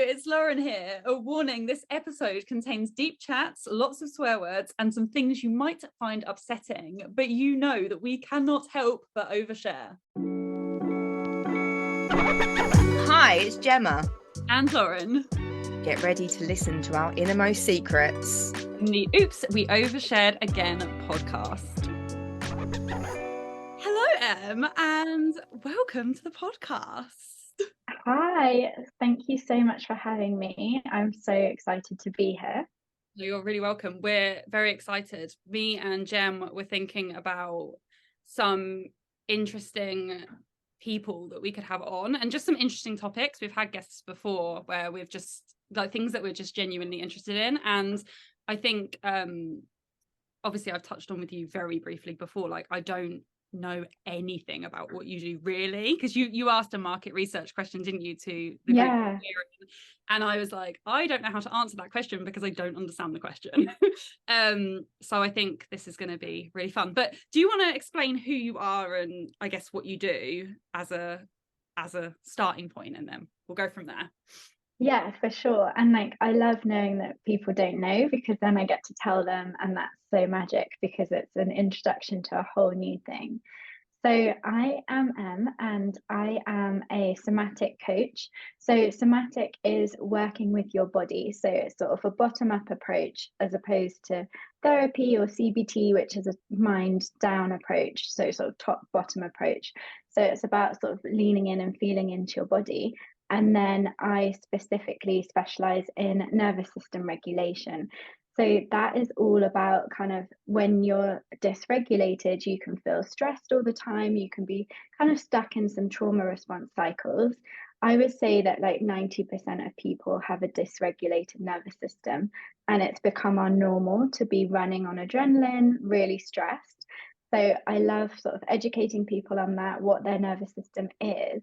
it's Lauren here. A warning, this episode contains deep chats, lots of swear words, and some things you might find upsetting, but you know that we cannot help but overshare. Hi, it's Gemma. And Lauren. Get ready to listen to our innermost secrets in the Oops, We Overshared Again podcast. Hello, Em, and welcome to the podcast. Hi, thank you so much for having me. I'm so excited to be here. You're really welcome. We're very excited. Me and Gem were thinking about some interesting people that we could have on and just some interesting topics. We've had guests before where we've just like things that we're just genuinely interested in. And I think obviously I've touched on with you very briefly before, like I don't know anything about what you do really, because you asked a market research question, didn't you, to the group, and I was like, I don't know how to answer that question because I don't understand the question. So I think this is going to be really fun. But do you want to explain who you are and I guess what you do as a starting point, and then we'll go from there? Yeah, for sure. And like I love knowing that people don't know, because then I get to tell them, and that's so magic because it's an introduction to a whole new thing. So I am Em, and I am a somatic coach. So somatic is working with your body. So it's sort of a bottom-up approach as opposed to therapy or CBT, which is a mind-down approach. So sort of top-bottom approach. So it's about sort of leaning in and feeling into your body. And then I specifically specialize in nervous system regulation. So that is all about kind of when you're dysregulated, you can feel stressed all the time. You can be kind of stuck in some trauma response cycles. I would say that like 90% of people have a dysregulated nervous system, and it's become our normal to be running on adrenaline, really stressed. So I love sort of educating people on that, what their nervous system is.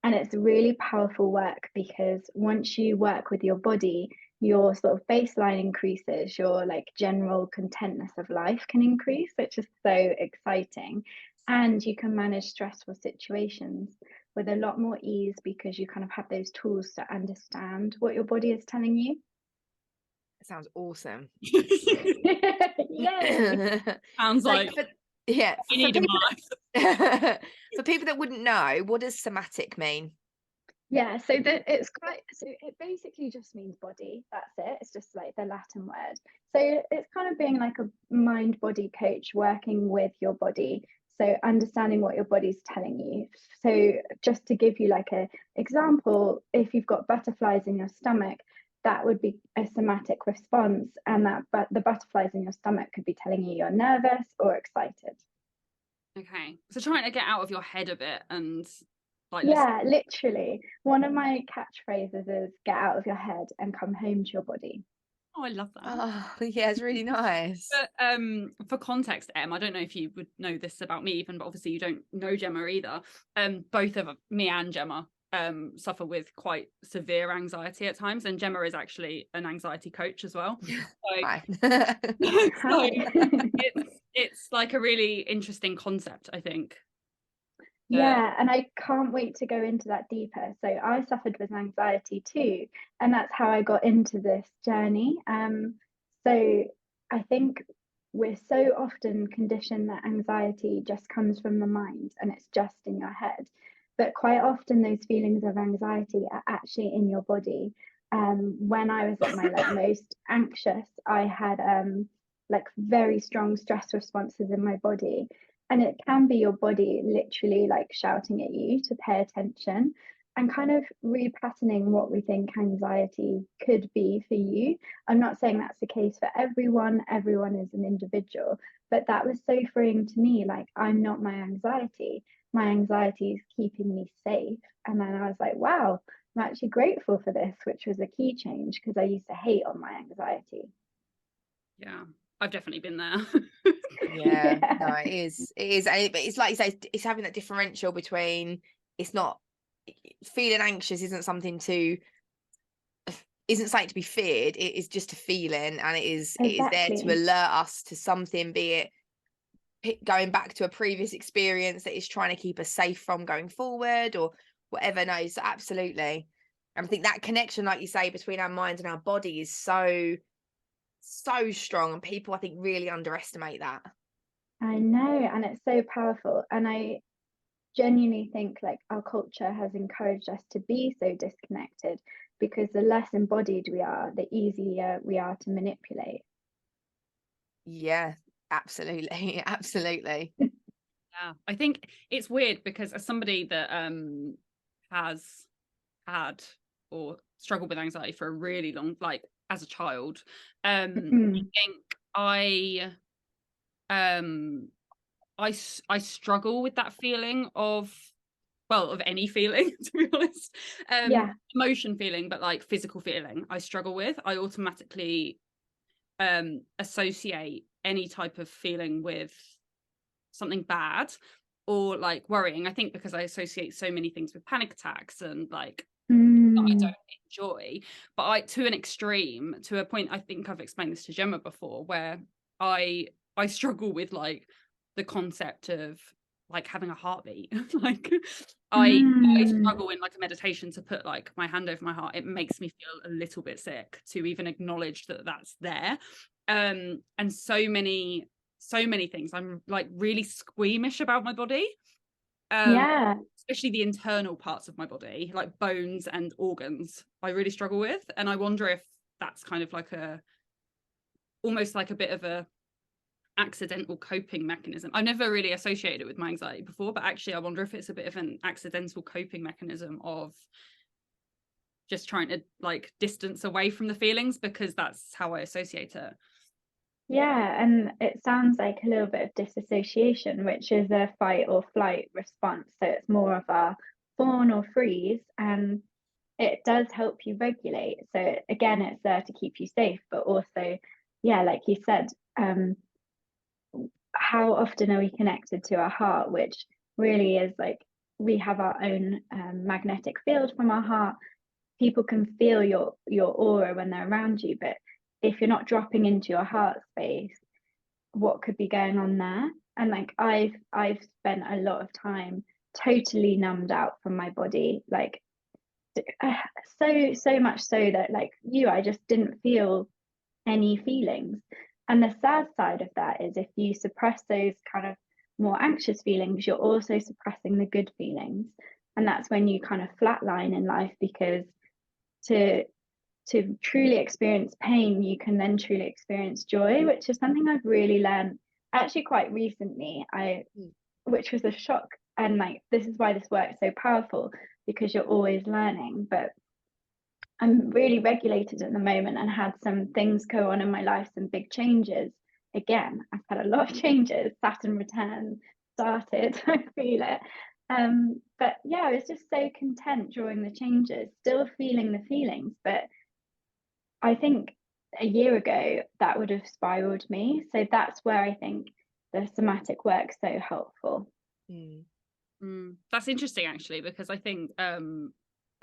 And it's really powerful work because once you work with your body, your sort of baseline increases, your like general contentness of life can increase, which is so exciting. And you can manage stressful situations with a lot more ease because you kind of have those tools to understand what your body is telling you. That sounds awesome. Yay. Sounds like yeah, you need for people that wouldn't know, what does somatic mean? Yeah, so it basically just means body. That's it. It's just like the Latin word. So it's kind of being like a mind body coach, working with your body. So understanding what your body's telling you. So just to give you like a example, if you've got butterflies in your stomach, that would be a somatic response, and but the butterflies in your stomach could be telling you you're nervous or excited. Okay, so trying to get out of your head a bit and like literally one of my catchphrases is get out of your head and come home to your body. Oh, I love that. Oh yeah, it's really nice. But for context, Em, I don't know if you would know this about me even, but obviously you don't know Gemma either. Both of me and Gemma suffer with quite severe anxiety at times, and Gemma is actually an anxiety coach as well. Hi. So it's like a really interesting concept, I think. Yeah, and I can't wait to go into that deeper. So I suffered with anxiety too, and that's how I got into this journey. So I think we're so often conditioned that anxiety just comes from the mind and it's just in your head. But quite often those feelings of anxiety are actually in your body. When I was at my like most anxious, I had like very strong stress responses in my body. And it can be your body literally like shouting at you to pay attention, and kind of repatterning what we think anxiety could be for you. I'm not saying that's the case for everyone. Everyone is an individual, but that was so freeing to me. Like, I'm not my anxiety. My anxiety is keeping me safe. And then I was like, wow, I'm actually grateful for this, which was a key change because I used to hate on my anxiety. Yeah, I've definitely been there. Yeah, no, it is. But it's like you say, it's having that differential between it's not feeling anxious isn't something to be feared. It is just a feeling, and it is there to alert us to something, be it going back to a previous experience that is trying to keep us safe from going forward or whatever. No, so absolutely. And I think that connection, like you say, between our mind and our body is so strong, and people, I think, really underestimate that. I know, and it's so powerful. And I genuinely think like our culture has encouraged us to be so disconnected, because the less embodied we are, the easier we are to manipulate. Yeah, absolutely. Absolutely. Yeah, I think it's weird because as somebody that has had or struggled with anxiety for a really long, like as a child, I think I struggle with that feeling of, well, of any feeling, to be honest. Emotion feeling, but like physical feeling I struggle with. I automatically associate any type of feeling with something bad or like worrying. I think because I associate so many things with panic attacks and like that I don't enjoy, but to an extreme, to a point. I think I've explained this to Gemma before, where I struggle with like the concept of like having a heartbeat. Like I struggle in like a meditation to put like my hand over my heart. It makes me feel a little bit sick to even acknowledge that that's there. And so many things I'm like really squeamish about my body. Especially the internal parts of my body, like bones and organs, I really struggle with. And I wonder if that's kind of like almost like a bit of a accidental coping mechanism. I've never really associated it with my anxiety before, but actually I wonder if it's a bit of an accidental coping mechanism of just trying to like distance away from the feelings, because that's how I associate it. Yeah, and it sounds like a little bit of disassociation, which is a fight or flight response. So it's more of a fawn or freeze, and it does help you regulate. So again, it's there to keep you safe, but also, yeah, like you said, how often are we connected to our heart, which really is like we have our own magnetic field from our heart. People can feel your aura when they're around you, but if you're not dropping into your heart space, what could be going on there? And like I've spent a lot of time totally numbed out from my body, like so much so that like I just didn't feel any feelings. And the sad side of that is if you suppress those kind of more anxious feelings, you're also suppressing the good feelings, and that's when you kind of flatline in life, because to truly experience pain, you can then truly experience joy, which is something I've really learned actually quite recently. Which was a shock. And like, this is why this work is so powerful, because you're always learning. But I'm really regulated at the moment and had some things go on in my life, some big changes. Again, I've had a lot of changes. Saturn return started, I feel it. But yeah, I was just so content during the changes, still feeling the feelings, but I think a year ago that would have spiraled me. So that's where I think the somatic work's so helpful. That's interesting, actually, because I think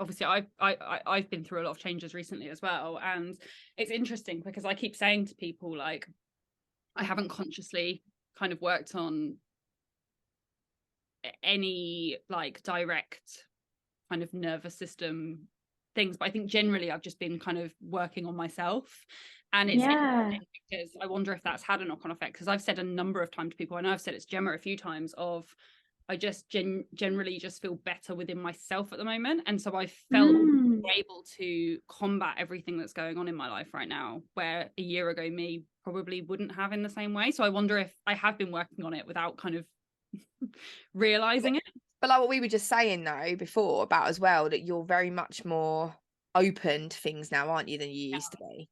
obviously I've been through a lot of changes recently as well, and it's interesting because I keep saying to people like I haven't consciously kind of worked on any like direct kind of nervous system things, but I think generally I've just been kind of working on myself. And it's interesting because I wonder if that's had a knock-on effect, because I've said a number of times to people, I know I've said it's Gemma a few times, of I just generally just feel better within myself at the moment, and so I felt able to combat everything that's going on in my life right now, where a year ago me probably wouldn't have in the same way. So I wonder if I have been working on it without kind of realizing it. But like what we were just saying though before about as well, that you're very much more open to things now, aren't you, than you used to be?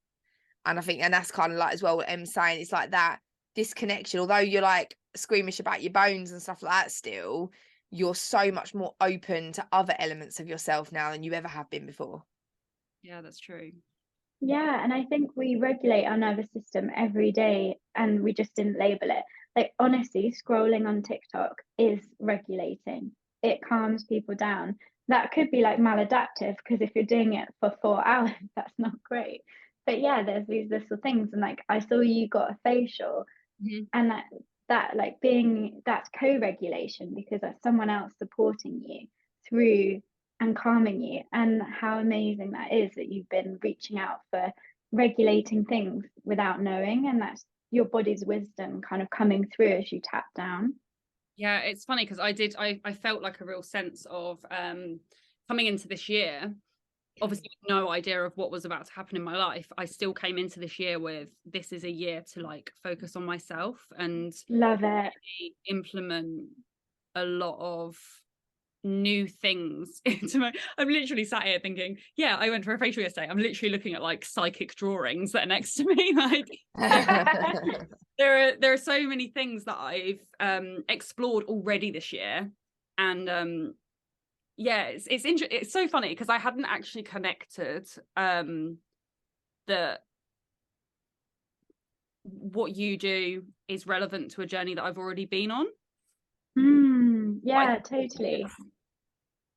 And I think, and that's kind of like as well what Em's saying, it's like that disconnection. Although you're like squeamish about your bones and stuff like that, still you're so much more open to other elements of yourself now than you ever have been before. Yeah, that's true. Yeah, and I think we regulate our nervous system every day and we just didn't label it. Like honestly, scrolling on TikTok is regulating. It calms people down. That could be like maladaptive, because if you're doing it for 4 hours, that's not great. But yeah, there's these little things, and like I saw you got a facial, and that like that's co-regulation, because that's someone else supporting you through and calming you, and how amazing that is that you've been reaching out for regulating things without knowing, and that's your body's wisdom kind of coming through as you tap down. Yeah, it's funny because I felt like a real sense of coming into this year, obviously with no idea of what was about to happen in my life. I still came into this year with, this is a year to like focus on myself and Love it. implement a lot of new things into my, I'm literally sat here thinking, yeah, I went for a facial yesterday. I'm literally looking at like psychic drawings that are next to me. Like there are so many things that I've explored already this year. And yeah, it's so funny because I hadn't actually connected that what you do is relevant to a journey that I've already been on. Yeah, totally.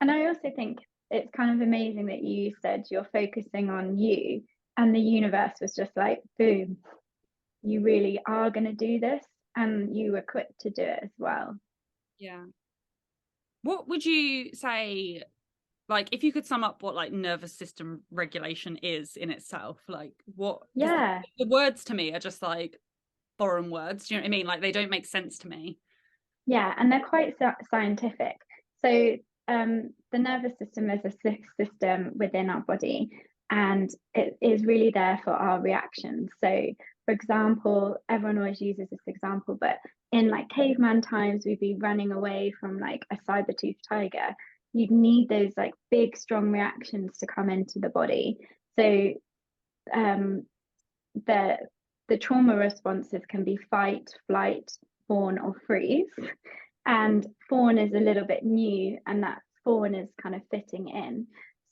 And I also think it's kind of amazing that you said you're focusing on you, and the universe was just like, boom, you really are going to do this, and you equipped to do it as well. Yeah. What would you say, like, if you could sum up what like nervous system regulation is in itself, like what? Yeah. The words to me are just like foreign words. Do you know what I mean? Like they don't make sense to me. Yeah, and they're quite scientific. So the nervous system is a system within our body, and it is really there for our reactions. So, for example, everyone always uses this example, but in like caveman times, we'd be running away from like a saber-toothed tiger. You'd need those like big, strong reactions to come into the body. So the trauma responses can be fight, flight, fawn, or freeze. And fawn is a little bit new, and that fawn is kind of fitting in.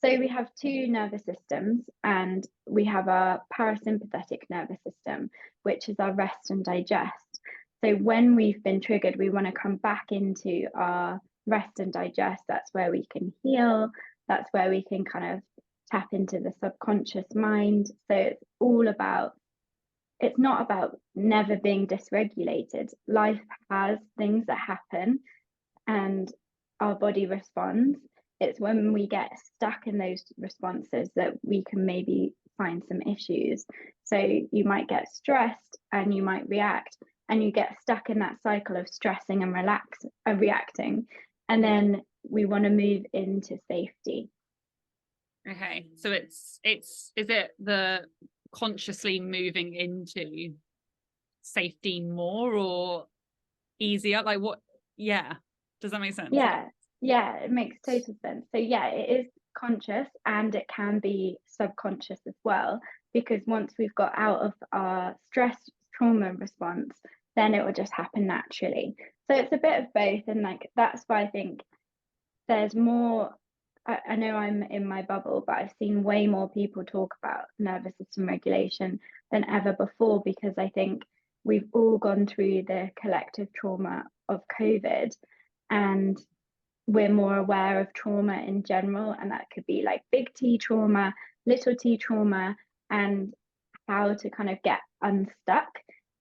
So we have two nervous systems, and we have our parasympathetic nervous system, which is our rest and digest. So when we've been triggered, we want to come back into our rest and digest. That's where we can heal. That's where we can kind of tap into the subconscious mind. So it's all about, it's not about never being dysregulated. Life has things that happen and our body responds. It's when we get stuck in those responses that we can maybe find some issues. So you might get stressed and you might react, and you get stuck in that cycle of stressing and reacting. And then we want to move into safety. Okay, so is it the consciously moving into safety more or easier? Like what? Yeah, does that make sense? Yeah, it makes total sense. So yeah, it is conscious, and it can be subconscious as well, because once we've got out of our stress trauma response, then it will just happen naturally. So it's a bit of both, and like that's why I think there's more. I know I'm in my bubble, but I've seen way more people talk about nervous system regulation than ever before, because I think we've all gone through the collective trauma of COVID, and we're more aware of trauma in general. And that could be like big T trauma, little t trauma, and how to kind of get unstuck.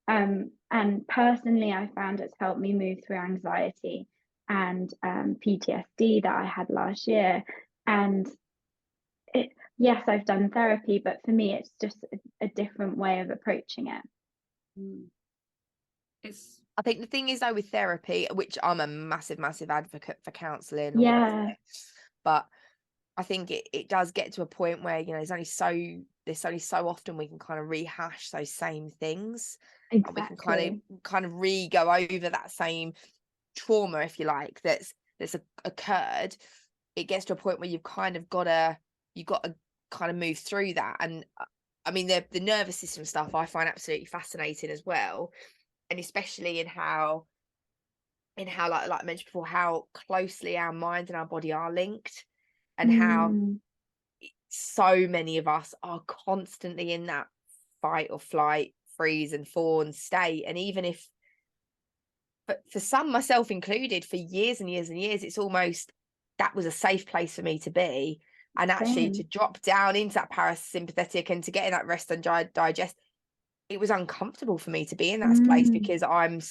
And personally, I found it's helped me move through anxiety and PTSD that I had last year. And yes, I've done therapy, but for me, it's just a different way of approaching it. I think the thing is though with therapy, which I'm a massive advocate for counselling, but I think it does get to a point where, you know, there's only so often we can kind of rehash those same things. Exactly. And we can kind of re-go over that same trauma, if you like, that's occurred. It gets to a point where you've got to kind of move through that. And I mean, the nervous system stuff I find absolutely fascinating as well, and especially in how like I mentioned before, how closely our mind and our body are linked, and how so many of us are constantly in that fight or flight, freeze and fawn state. And even if, but for some, myself included, for years and years and years, it's almost that was a safe place for me to be. And actually to drop down into that parasympathetic and to get in that rest and digest, it was uncomfortable for me to be in that place, because I've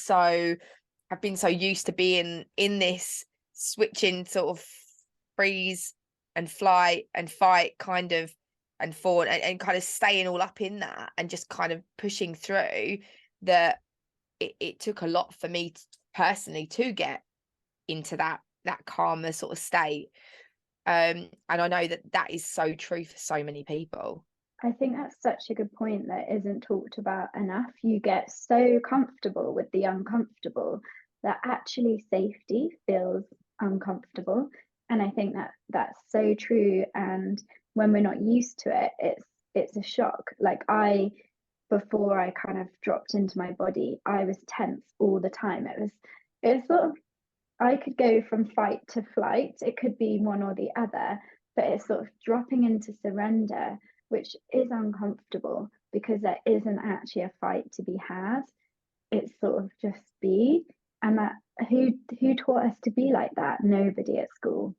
been so used to being in this switching sort of freeze and flight and fight kind of, and fawn, and kind of staying all up in that and just kind of pushing through, that it took a lot for me personally to get into that calmer sort of state. And I know that is so true for so many people. I think that's such a good point that isn't talked about enough. You get so comfortable with the uncomfortable that actually safety feels uncomfortable. And I think that that's so true. And when we're not used to it, it's a shock. Like before I kind of dropped into my body, I was tense all the time. It was sort of, I could go from fight to flight. It could be one or the other, but it's sort of dropping into surrender, which is uncomfortable because there isn't actually a fight to be had. It's sort of just be. And that who taught us to be like that? Nobody at school.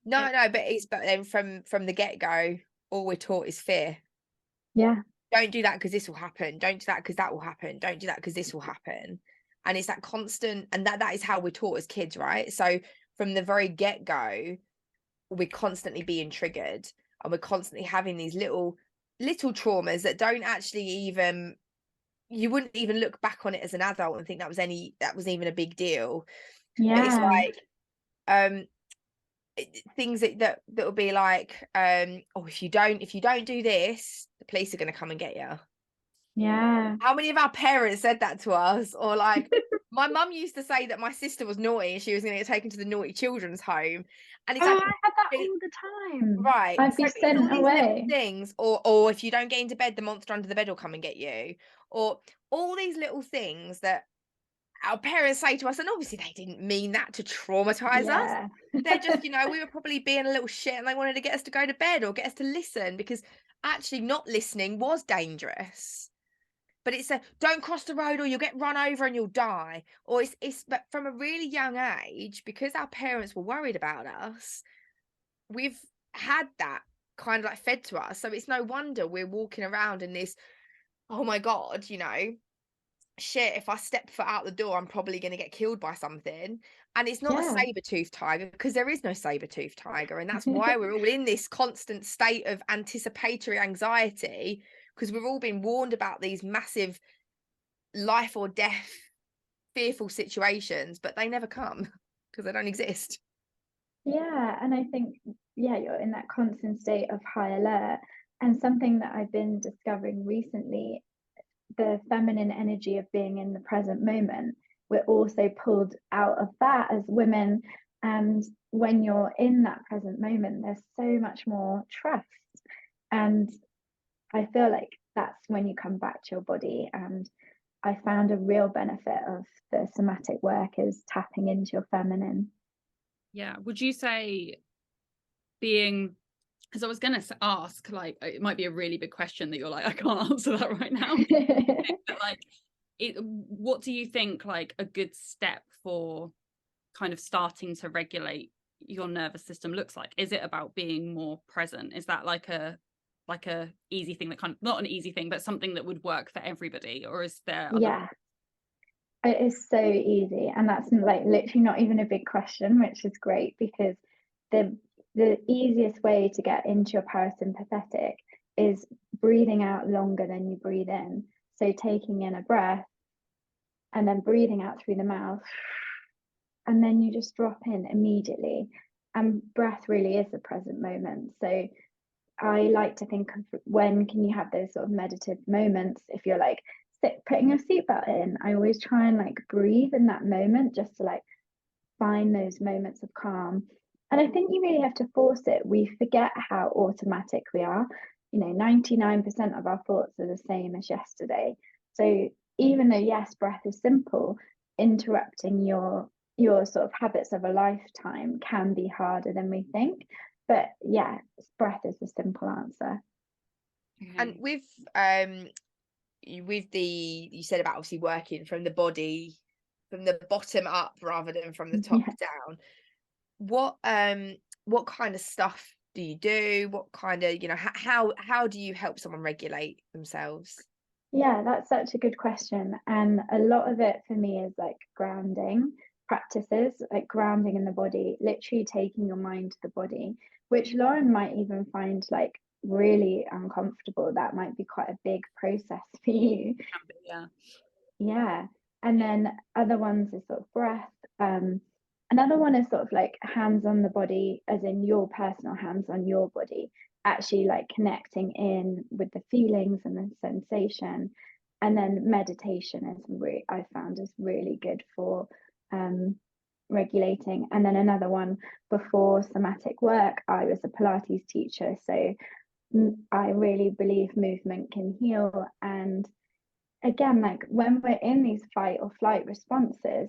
No, but then from the get-go, all we're taught is fear. Yeah. Don't do that because this will happen. Don't do that because that will happen. Don't do that because this will happen. And it's that constant, and that is how we're taught as kids, right? So from the very get-go, we're constantly being triggered, and we're constantly having these little traumas that don't actually even, you wouldn't even look back on it as an adult and think that was even a big deal. Yeah. But it's like things that will be like, oh, if you don't do this, the police are going to come and get you. Yeah. How many of our parents said that to us? Or like my mum used to say that my sister was naughty and she was going to get taken to the naughty children's home. And it's like, I had that all the time. right, I'd be sent away. Things, or if you don't get into bed, the monster under the bed will come and get you, or all these little things that our parents say to us, and obviously they didn't mean that to traumatize us. They're just, we were probably being a little shit and they wanted to get us to go to bed or get us to listen, because actually not listening was dangerous. But it's don't cross the road or you'll get run over and you'll die. Or it's but from a really young age, because our parents were worried about us, we've had that kind of like fed to us. So it's no wonder we're walking around in this, oh my God, shit, if I step foot out the door, I'm probably going to get killed by something. And it's not a saber-toothed tiger, because there is no saber-toothed tiger. And that's why we're all in this constant state of anticipatory anxiety, because we've all been warned about these massive life or death fearful situations, but they never come because they don't exist. Yeah. And I think, you're in that constant state of high alert. And something that I've been discovering recently, the feminine energy of being in the present moment, we're also pulled out of that as women. And when you're in that present moment, there's so much more trust. And I feel like that's when you come back to your body. And I found a real benefit of the somatic work is tapping into your feminine. Yeah. Would you say being, because I was going to ask, like, it might be a really big question that you're like, I can't answer that right now. But like, what do you think like a good step for kind of starting to regulate your nervous system looks like? Is it about being more present? Is that like a easy thing that kind of, not an easy thing, but something that would work for everybody? Or is there other... It is so easy, and that's like literally not even a big question, which is great, because the easiest way to get into your parasympathetic is breathing out longer than you breathe in. So taking in a breath and then breathing out through the mouth, and then you just drop in immediately. And breath really is the present moment. So I like to think of when can you have those sort of meditative moments. If you're like putting your seatbelt in, I always try and like breathe in that moment, just to like find those moments of calm. And I think you really have to force it. We forget how automatic we are. 99% of our thoughts are the same as yesterday. So even though, yes, breath is simple, interrupting your sort of habits of a lifetime can be harder than we think. But yeah, breath is the simple answer. And with you said about obviously working from the body, from the bottom up rather than from the top down. What kind of stuff do you do? What kind of, how do you help someone regulate themselves? Yeah, that's such a good question. And a lot of it for me is like grounding. practices like grounding in the body, literally taking your mind to the body, which Lauren might even find like really uncomfortable. That might be quite a big process for you. Yeah. And then other ones is sort of breath. Another one is sort of like hands on the body, as in your personal hands on your body, actually like connecting in with the feelings and the sensation. And then meditation is I found is really good for regulating. And then another one, before somatic work, I was a Pilates teacher, so I really believe movement can heal. And again, like when we're in these fight or flight responses,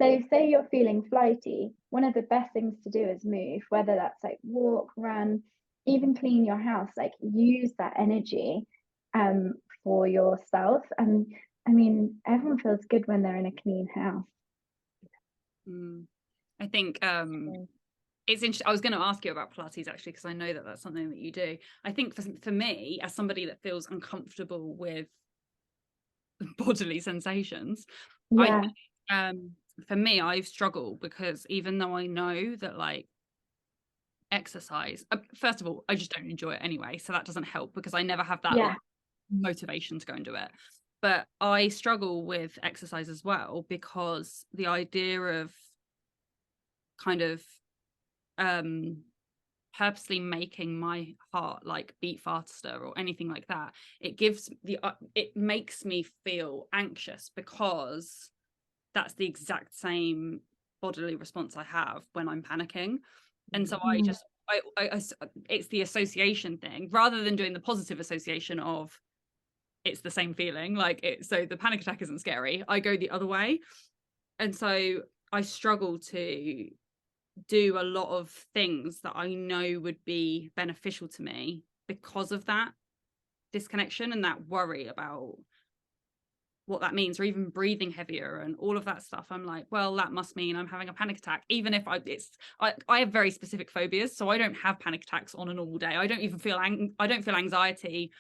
so say you're feeling flighty, one of the best things to do is move, whether that's like walk, run, even clean your house, like use that energy for yourself. And I mean, everyone feels good when they're in a clean house. I think it's interesting. I was going to ask you about Pilates actually, because I know that that's something that you do. I think for me, as somebody that feels uncomfortable with bodily sensations, Yeah. For me, I've struggled because even though I know that like exercise, first of all, I just don't enjoy it anyway, so that doesn't help because I never have that like, motivation to go and do it. But I struggle with exercise as well, because the idea of kind of purposely making my heart like beat faster or anything like that, it makes me feel anxious, because that's the exact same bodily response I have when I'm panicking. And so I it's the association thing, rather than doing the positive association of it's the same feeling, like so the panic attack isn't scary, I go the other way. And so I struggle to do a lot of things that I know would be beneficial to me because of that disconnection and that worry about what that means, or even breathing heavier and all of that stuff. I'm like, well, that must mean I'm having a panic attack, even if I have very specific phobias, so I don't have panic attacks on a normal day. I don't even feel anxiety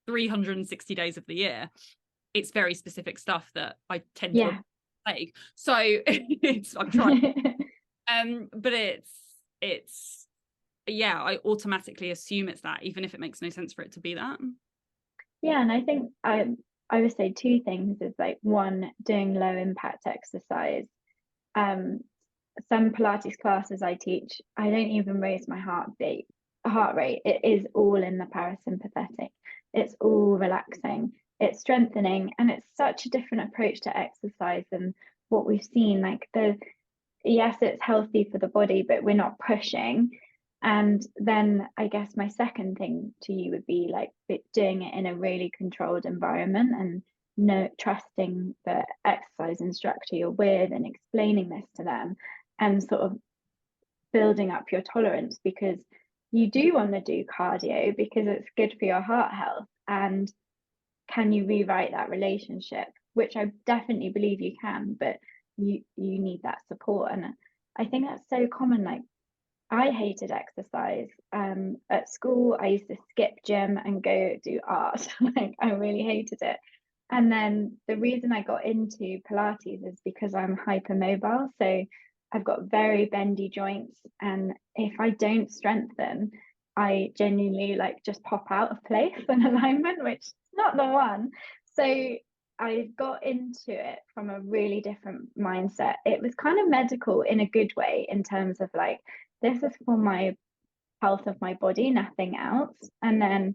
360 days of the year. It's very specific stuff that I tend to like. So I'm trying. But it's I automatically assume it's that, even if it makes no sense for it to be that. Yeah, and I think I would say two things is like, one, doing low impact exercise. Some Pilates classes I teach, I don't even raise my heart rate. It is all in the parasympathetic. It's all relaxing. It's strengthening, and it's such a different approach to exercise than what we've seen. Like yes, it's healthy for the body, but we're not pushing. And then I guess my second thing to you would be like doing it in a really controlled environment, and trusting the exercise instructor you're with and explaining this to them, and sort of building up your tolerance, because you do want to do cardio because it's good for your heart health. And can you rewrite that relationship, which I definitely believe you can, but you need that support. And I think that's so common. Like, I hated exercise. At school, I used to skip gym and go do art. Like, I really hated it. And then the reason I got into Pilates is because I'm hypermobile. So I've got very bendy joints. And if I don't strengthen, I genuinely like just pop out of place and alignment, which is not the one. So I got into it from a really different mindset. It was kind of medical in a good way, in terms of like, this is for my health of my body, nothing else. And then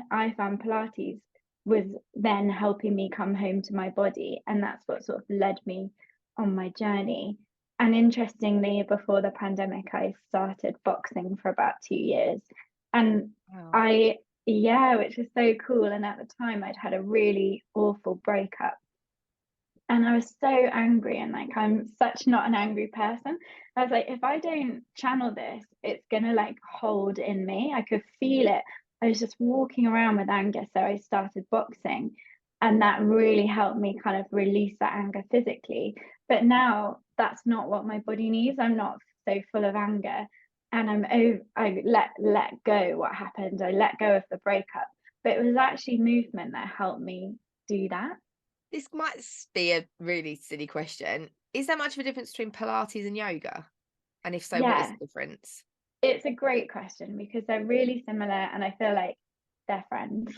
I found Pilates was then helping me come home to my body, and that's what sort of led me on my journey. And interestingly, before the pandemic, I started boxing for about 2 years. And which is so cool. And at the time, I'd had a really awful breakup. And I was so angry, and like, I'm such not an angry person. I was like, if I don't channel this, it's gonna like hold in me. I could feel it. I was just walking around with anger. So I started boxing, and that really helped me kind of release that anger physically. But now that's not what my body needs. I'm not so full of anger, and I let go what happened. I let go of the breakup. But it was actually movement that helped me do that. this might be a really silly question. Is there much of a difference between Pilates and yoga? And if so, what is Yeah, the difference? it's a great question because they're really similar and I feel like they're friends,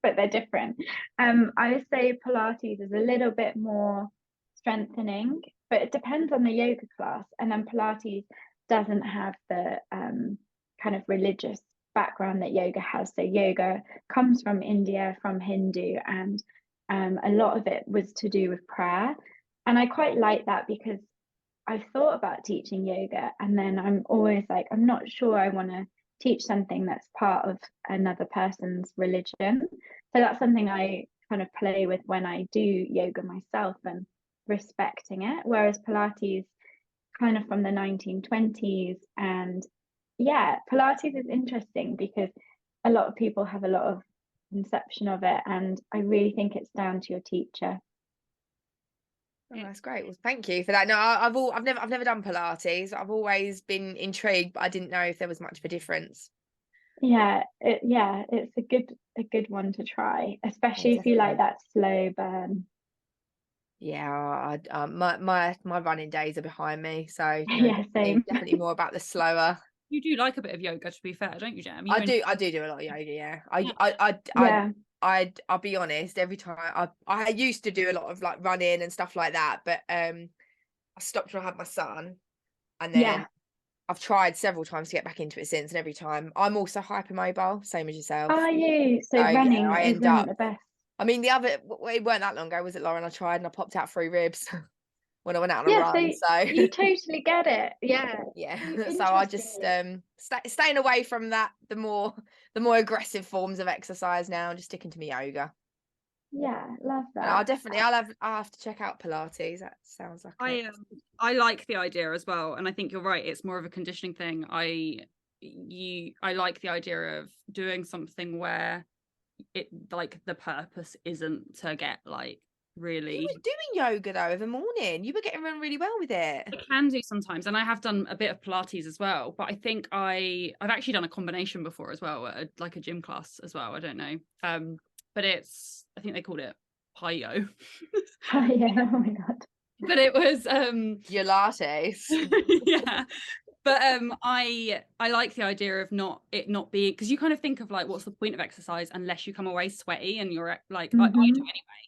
but they're different. I would say Pilates is a little bit more strengthening, but it depends on the yoga class. And then Pilates doesn't have the kind of religious background that yoga has. So yoga comes from India, from Hindu, and a lot of it was to do with prayer. And I quite like that because I've thought about teaching yoga, and then I'm always like, I'm not sure I want to teach something that's part of another person's religion. So that's something I kind of play with when I do yoga myself and respecting it. Whereas Pilates, kind of from the 1920s, and yeah, Pilates is interesting because a lot of people have a lot of conception of it, and I really think it's down to your teacher. Oh, that's great. Well, thank you for that. No, I've never done Pilates. I've always been intrigued, but I didn't know if there was much of a difference. Yeah, it's a good one to try, Oh, especially if you like definitely. that slow burn. Yeah, my running days are behind me, so no, Yeah, same. definitely more about the slower. You do like a bit of yoga, to be fair, don't you, Jem? I do a lot of yoga. Yeah, Yeah. I'll be honest. Every time I used to do a lot of like running and stuff like that, but I stopped when I had my son, and then Yeah. I've tried several times to get back into it since, and every time I'm also hypermobile, same as yourself. Are you? So So yeah, running I end isn't up. the best. I mean, it weren't that long ago, was it, Lauren? I tried and I popped out 3 ribs when I went out on a Yeah, so run. So you totally get it. Yeah. yeah, So so I just interestingly, staying away from that, the more aggressive forms of exercise now, and just sticking to my yoga. yeah, love And that. I'll have to check out Pilates. That sounds like it. I like the idea as well, and I think you're right. It's more of a conditioning thing. I like the idea of doing something where it like the purpose isn't to get like You really. were doing yoga though every morning. You were getting on really well with it. I can do sometimes, and I have done a bit of Pilates as well. But I think I've actually done a combination before as well, like a gym class as well. I don't know, but I think they called it Pyo. Oh yeah, oh my God. But it was Your lattes. yeah. But I like the idea of not being, because you kind of think of like, what's the point of exercise unless you come away sweaty and you're like, I do anyway.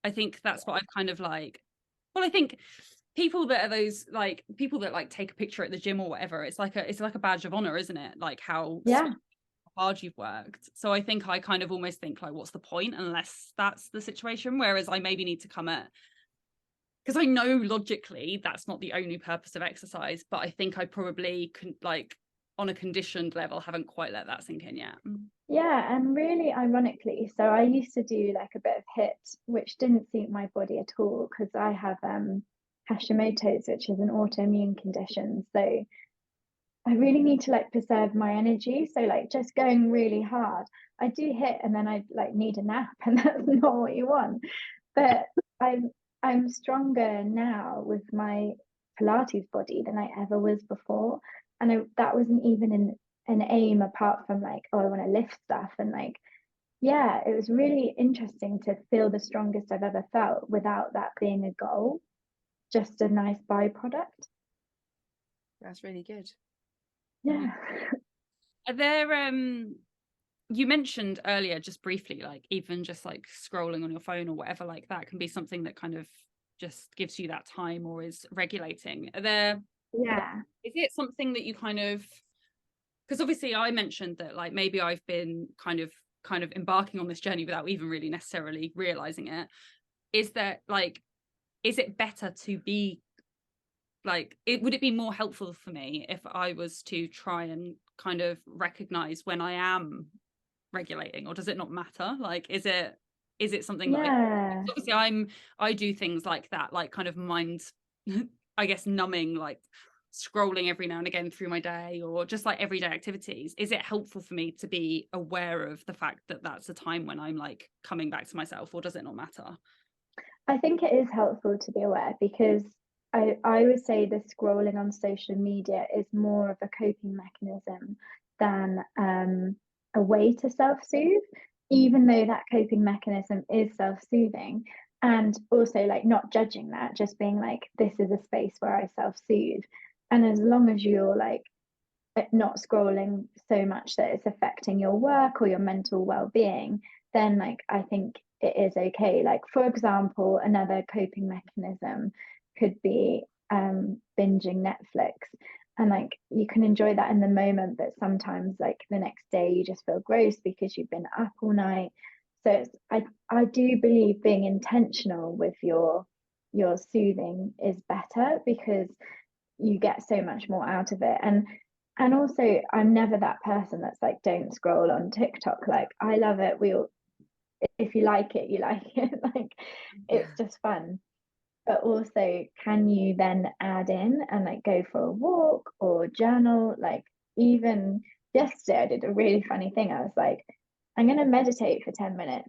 I think that's what I've kind of like. Well, I think people that are those like people that like take a picture at the gym or whatever, it's like a badge of honor, isn't it? Like how Yeah. hard you've worked. So I think I kind of almost think like, what's the point unless that's the situation? Whereas I maybe need to come at, because I know logically that's not the only purpose of exercise, but I think I probably like on a conditioned level haven't quite let that sink in yet. Yeah, and really ironically, so I used to do like a bit of HIIT, which didn't suit my body at all because I have Hashimoto's, which is an autoimmune condition. So I really need to like preserve my energy. So like just going really hard, I do HIIT and then I like need a nap, and that's not what you want. But I'm stronger now with my Pilates body than I ever was before. And that wasn't even an aim apart from like, oh, I want to lift stuff. And like, yeah, it was really interesting to feel the strongest I've ever felt without that being a goal, just a nice byproduct. That's really good. Yeah. Are there you mentioned earlier just briefly, like even just like scrolling on your phone or whatever like that can be something that kind of just gives you that time or is regulating. Yeah. Is it something that you kind of, because obviously I mentioned that like maybe I've been kind of embarking on this journey without even really necessarily realizing it. Is it better to be like would it be more helpful for me if I was to try and kind of recognize when I am regulating, or does it not matter? Like is it something like, Yeah. obviously I do things like that, like kind of mind I guess numbing, like scrolling every now and again through my day or just like everyday activities. Is it helpful for me to be aware of the fact that that's a time when I'm like coming back to myself, or does it not matter? I think it is helpful to be aware because I would say the scrolling on social media is more of a coping mechanism than a way to self-soothe, even though that coping mechanism is self-soothing. And also like not judging that, just being like, this is a space where I self-soothe. And as long as you're like not scrolling so much that it's affecting your work or your mental well-being, then like I think it is okay. Like for example, another coping mechanism could be binging Netflix. And like you can enjoy that in the moment, but sometimes like the next day you just feel gross because you've been up all night. So it's, I do believe being intentional with your soothing is better, because you get so much more out of it. And also I'm never that person that's like, don't scroll on TikTok. Like I love it. We all, if you like it, you like it. Like it's just fun. But also, can you then add in and like go for a walk or journal? Like even yesterday I did a really funny thing. I was like, I'm going to meditate for 10 minutes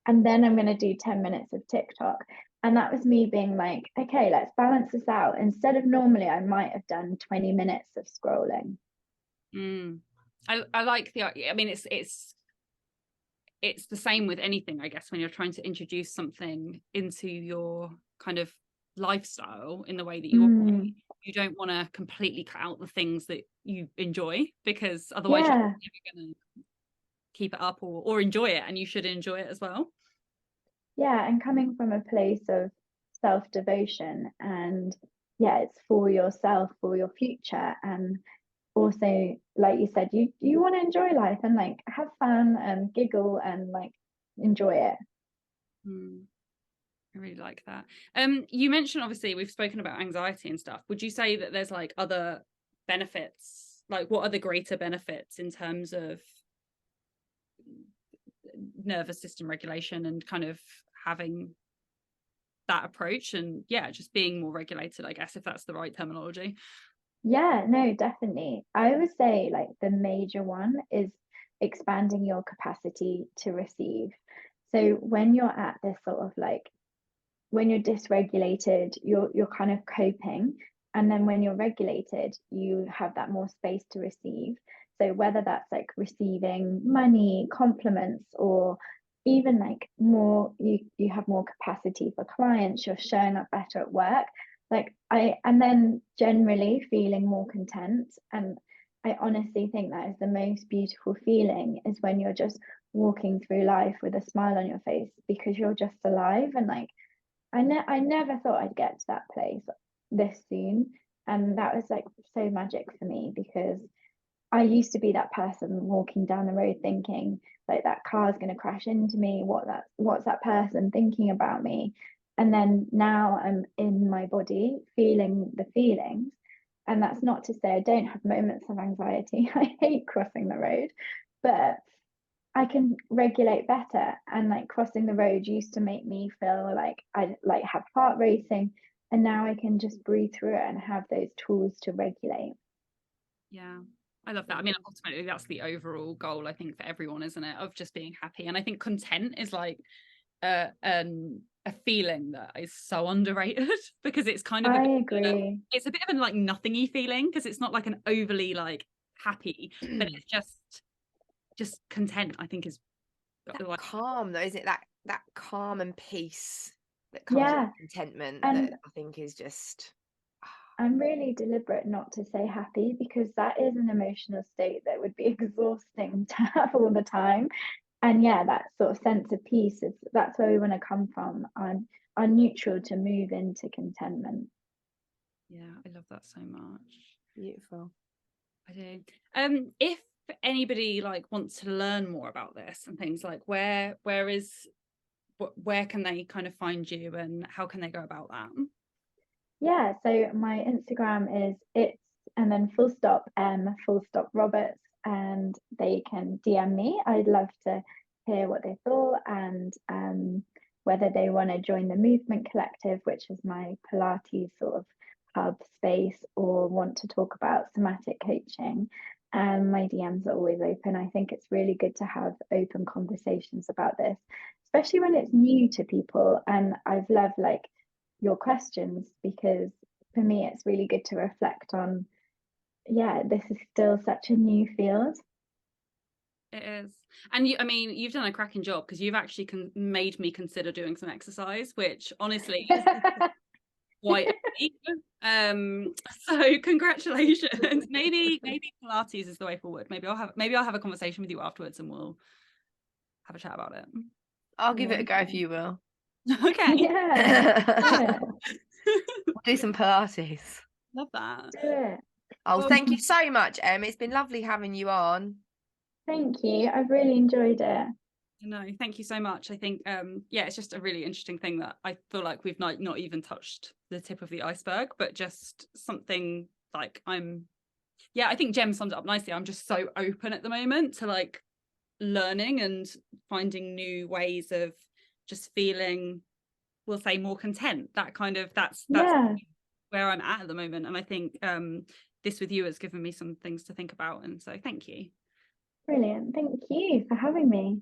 and then I'm going to do 10 minutes of TikTok. And that was me being like, okay, let's balance this out. Instead of normally I might have done 20 minutes of scrolling. I like the, I mean, it's the same with anything, I guess, when you're trying to introduce something into your kind of lifestyle in the way that you operate. You don't want to completely cut out the things that you enjoy, because otherwise you're never going to keep it up or enjoy it, and you should enjoy it as well. Yeah, and coming from a place of self-devotion, and yeah, it's for yourself, for your future. And also, like you said, you want to enjoy life and like have fun and giggle and like enjoy it. I really like that. You mentioned, obviously we've spoken about anxiety and stuff. Would you say that there's like other benefits, like what are the greater benefits in terms of nervous system regulation and kind of having that approach and just being more regulated, I guess, if that's the right terminology? Yeah, no, definitely. I would say like the major one is expanding your capacity to receive. So when you're at this sort of like, when you're dysregulated, you're kind of coping. And then when you're regulated, you have that more space to receive. So whether that's like receiving money, compliments, or even like more, you have more capacity for clients, you're showing up better at work. And then generally feeling more content. And I honestly think that is the most beautiful feeling, is when you're just walking through life with a smile on your face because you're just alive. And like I never thought I'd get to that place this soon. And that was like so magic for me, because I used to be that person walking down the road thinking like that car's going to crash into me. What's that person thinking about me? And then now I'm in my body feeling the feelings. And that's not to say I don't have moments of anxiety. I hate crossing the road, but I can regulate better. And like crossing the road used to make me feel like I like have heart racing, and now I can just breathe through it and have those tools to regulate. Yeah, I love that. I mean, ultimately that's the overall goal, I think, for everyone, isn't it, of just being happy. And I think content is like a feeling that is so underrated because it's kind of I agree. It's a bit of a like nothingy feeling, because it's not like an overly like happy, but it's just content, I think, is that like calm though, isn't it? That calm and peace that comes with contentment, and that I think is just I'm really deliberate not to say happy, because that is an emotional state that would be exhausting to have all the time. And yeah, that sort of sense of peace is, that's where we want to come from, on neutral to move into contentment. Yeah, I love that so much. beautiful. I do. If anybody like wants to learn more about this and things, like where can they kind of find you, and how can they go about that? Yeah, so my Instagram is it's and then full stop Roberts, and they can DM me. I'd love to hear what they thought, and whether they want to join the Movement Collective, which is my Pilates sort of hub space, or want to talk about somatic coaching. My DMs are always open. I think it's really good to have open conversations about this, especially when it's new to people. And I've loved like your questions, because for me it's really good to reflect on, this is still such a new field. It is. And you, I mean, you've done a cracking job, because you've actually made me consider doing some exercise, which honestly is quite so congratulations. maybe Pilates is the way forward. Maybe I'll have a conversation with you afterwards and we'll have a chat about it. I'll give it a go if you will. Okay. Yeah. We'll do some Pilates. Love that. Do it. Oh, Well, thank you so much, Em. It's been lovely having you on. Thank you. I've really enjoyed it. No, thank you so much. I think yeah, it's just a really interesting thing that I feel like we've not even touched the tip of the iceberg, but just something like I think Jem summed it up nicely. I'm just so open at the moment to like learning and finding new ways of just feeling, we'll say, more content. That's Yeah. where I'm at the moment. And I think this with you has given me some things to think about. And so thank you. Brilliant. Thank you for having me.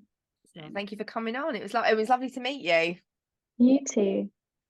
Thank you for coming on. It was lovely to meet you. You too.